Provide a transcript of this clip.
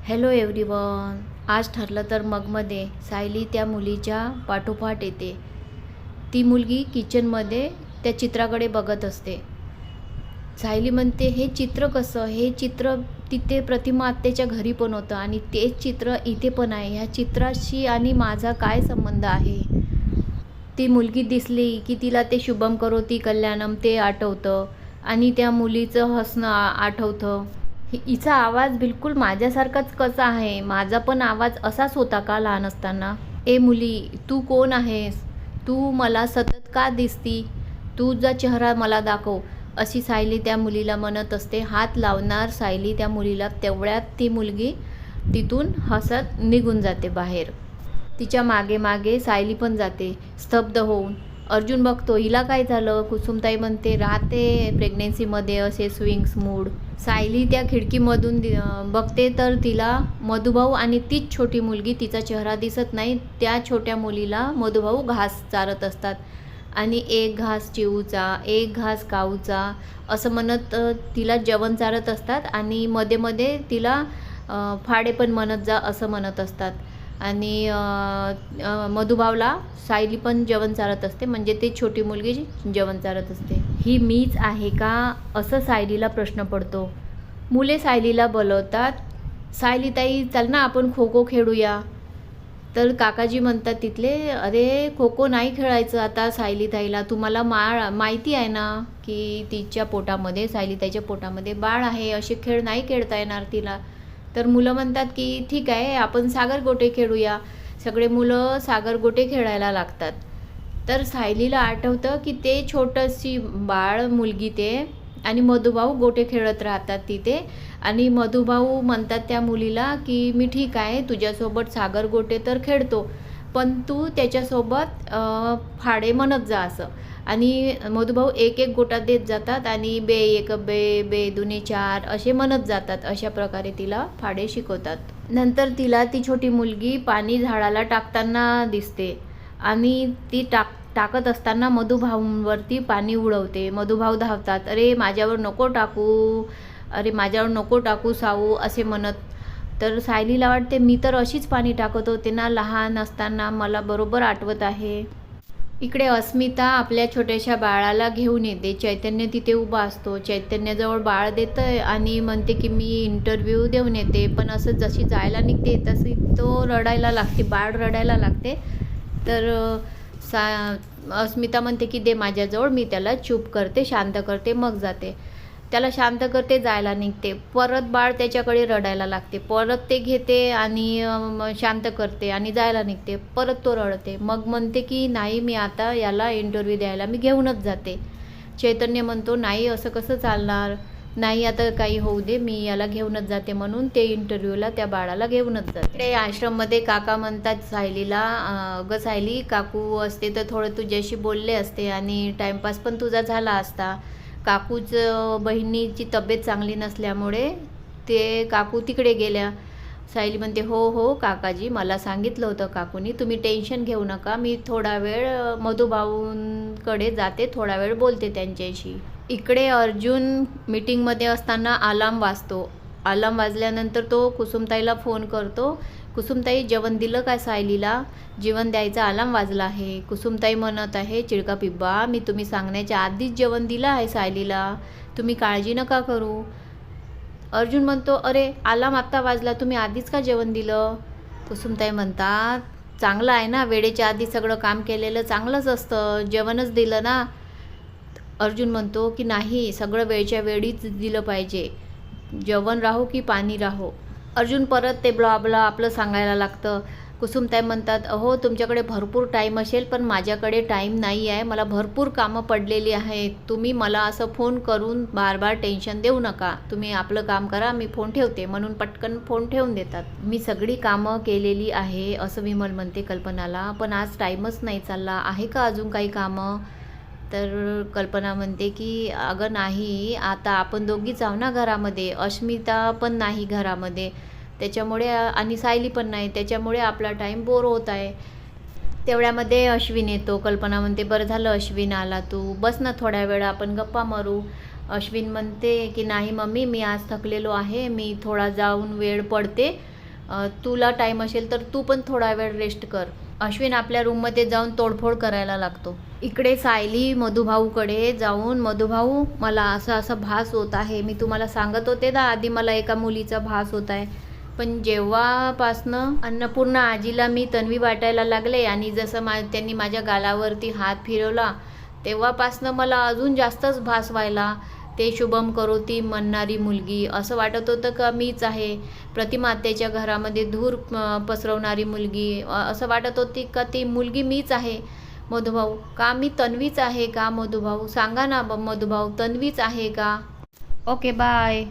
Hello everyone. आज ठरलं तर मगमध्ये सायली त्या मुलीच्या पाठोपाठ येते. ती मुलगी किचनमध्ये त्या चित्राकडे बघत असते. सायली म्हणते, हे चित्र कसं? हे चित्र तिथे प्रतिमा आत्याच्या घरी पण होतं आणि तेच चित्र इथे पण आहे. ह्या चित्राशी आणि माझा काय संबंध आहे? ती मुलगी दिसली की तिला ते शुभम करोती कल्याणम ते आठवतं आणि त्या मुलीचं हसणं आठवतं. हिचा आवाज बिलकुल माझ्यासारखाच कसा आहे? माझा पण आवाज असाच होता का लहान असताना? ए मुली, तू कोण आहेस? तू मला सतत का दिसती? तुझा चेहरा मला दाखव, अशी सायली त्या मुलीला म्हणत असते. हात लावणार सायली त्या मुलीला, तेवढ्यात ती मुलगी तिथून हसत निघून जाते बाहेर. तिच्या मागे मागे सायली पण जाते स्तब्ध होऊन. अर्जुन बघतो, हिला काय झालं? कुसुमताई म्हणते, राहते प्रेग्नेन्सीमध्ये असे स्विंग्स मूड. सायली त्या खिडकीमधून बघते तर तिला मधुभाऊ आणि तीच छोटी मुलगी, तिचा चेहरा दिसत नाही. त्या छोट्या मुलीला मधुभाऊ घास चारत असतात आणि एक घास चिऊचा, एक घास काऊचा असं म्हणत तिला जेवण चारत असतात आणि मध्ये मध्ये तिला फाडे पण म्हणत जा असं म्हणत असतात. आणि मधुभाऊला सायली पण जेवण चारत असते, म्हणजे ती छोटी मुलगी जेवण चारत असते. ही मीच आहे का, असं सायलीला प्रश्न पडतो. मुले सायलीला बोलवतात, सायलीताई चल ना आपण खो खो खेळूया. तर काकाजी म्हणतात तिथले, अरे खो खो नाही खेळायचं आता सायलीताईला. तुम्हाला माहिती आहे ना की तिच्या पोटामध्ये, सायलीताईच्या पोटामध्ये बाळ आहे, असे खेळ नाही खेळता येणार तिला. तर मुलं म्हणतात की ठीक आहे, आपण सागरगोटे खेळूया. सगळे मुलं सागरगोटे खेळायला लागतात. तर सायलीला आठवतं की ते छोटंशी बाळ, मुलगी ते, आणि मधुभाऊ गोटे खेळत राहतात तिथे. आणि मधुभाऊ म्हणतात त्या मुलीला की मी ठीक आहे तुझ्यासोबत सागरगोटे तर खेळतो, पण तू त्याच्यासोबत फाडे म्हणत जा असं. आणि मधुभाऊ एक एक गोटा देत जातात आणि बे एक बे, बे दुने चार असे म्हणत जातात. अशा प्रकारे तिला फाडे शिकवतात. नंतर तिला ती छोटी मुलगी पाणी झाडाला टाकताना दिसते आणि ती टाकत असताना मधुभाऊंवरती पाणी उडवते. मधुभाऊ धावतात, अरे माझ्यावर नको टाकू, अरे माझ्यावर नको टाकू साऊ असे म्हणत. तर सायलीला वाटते, मी तर अशीच पाणी टाकत होते ना लहान असताना, मला बरोबर आठवत आहे. इकडे अस्मिता आपल्या छोट्याशा बाळाला घेऊन येते. चैतन्य तिथे उभा असतो. चैतन्याजवळ बाळ देतं आणि म्हणते की मी इंटरव्ह्यू देऊन येते. पण असं जशी जायला निघते तशी तो रडायला लागते, बाळ रडायला लागते. तर अस्मिता म्हणते की दे माझ्याजवळ, मी त्याला चूप करते, शांत करते, मग जाते. त्याला शांत करते, जायला निघते. परत बाळ त्याच्याकडे रडायला लागते. परत ते घेते आणि शांत करते आणि जायला निघते. परत तो रडते. मग म्हणते की नाही, मी आता याला इंटरव्ह्यू द्यायला मी घेऊनच जाते. चैतन्य म्हणतो, नाही असं कसं चालणार, नाही आता काही होऊ दे, मी याला घेऊनच जाते. म्हणून ते इंटरव्ह्यूला त्या बाळाला घेऊनच जाते. इकडे आश्रममध्ये काका म्हणतात सायलीला, अगं सायली, काकू असते तर थोडं तुझ्याशी बोलले असते आणि टाईमपास पण तुझा झाला असता. काकूच बहिणीची तब्येत चांगली नसल्यामुळे ते काकू तिकडे गेल्या. सायली म्हणते, हो हो काकाजी, मला सांगितलं होतं काकूनी, तुम्ही टेन्शन घेऊ नका, मी थोडा वेळ मधुभाऊंकडे जाते, थोडा वेळ बोलते त्यांच्याशी. इकडे अर्जुन मीटिंगमध्ये असताना अलार्म वाजतो. अलार्म वाजल्यानंतर तो कुसुमताईला फोन करतो, कुसुमताई जेवण दिलं काय सायलीला? जेवण द्यायचा अलार्म वाजला आहे. कुसुमताई म्हणत आहे, चिडका पिब्बा, मी तुम्ही सांगण्याच्या आधीच जेवण दिलं आहे सायलीला, तुम्ही काळजी नका करू. अर्जुन म्हणतो, अरे अलार्म आत्ता वाजला, तुम्ही आधीच का जेवण दिलं? कुसुमताई म्हणतात, चांगलं आहे ना, वेळेच्या आधी सगळं काम केलेलं चांगलंच असतं, जेवणच दिलं ना. अर्जुन म्हणतो की नाही, सगळं वेळच्या वेळीच दिलं पाहिजे, जेवण राहो की पाणी राहो. अर्जुन परत ते ब्ला ब्ला आपलं सांगायला लागतं. कुसुमताई म्हणतात, अहो तुमच्याकडे भरपूर टाईम असेल, पण माझ्याकडे टाईम नाही आहे, मला भरपूर कामं पडलेली आहेत. तुम्ही मला असं फोन करून बार बार टेन्शन देऊ नका, तुम्ही आपलं काम करा, मी फोन ठेवते. म्हणून पटकन फोन ठेवून देतात. मी सगळी कामं केलेली आहे असं विमल म्हणते कल्पनाला, पण आज टाईमच नाही चालला, आहे का अजून काही कामं? तर कल्पना म्हणते की अगं नाही, आता आपण दोघीच आहो ना घरामध्ये, अस्मिता पण नाही घरामध्ये, त्याच्यामुळे, आणि सायली पण नाही, त्याच्यामुळे आपला टाईम बोर होत आहे. तेवढ्यामध्ये अश्विन येतो. कल्पना म्हणते, बरं झालं अश्विन आला, तू बस ना थोड्या वेळ, आपण गप्पा मारू. अश्विन म्हणते की नाही मम्मी, मी आज थकलेलो आहे, मी थोडा जाऊन वेळ पडते तुला टाईम असेल तर तू पण थोडा वेळ रेस्ट कर. अश्विन आपल्या रूममध्ये जाऊन तोडफोड करायला लागतो. इकडे सायली मधुभाऊकडे जाऊन, मधुभाऊ मला असं भास होत आहे, मी तुम्हाला सांगत होते ना आधी मला एका मुलीचा भास होत आहे, पण जेव्हापासनं अन्नपूर्णा आजीला मी तन्वी वाटायला लागले आणि जसं त्यांनी माझ्या गालावरती हात फिरवला तेव्हापासनं मला अजून जास्तच भास व्हायला. ते शुभम करोती म्हणणारी मुलगी, असं वाटत होतं का मीच आहे. प्रतिमातेच्या घरामध्ये धूर पसरवणारी मुलगी, असं वाटत होती का ती मुलगी मीच आहे. मधुभाऊ, का मी तन्वीच आहे का? मधुभाऊ सांगा ना मधुभाऊ, तन्वीच आहे का? Okay bye.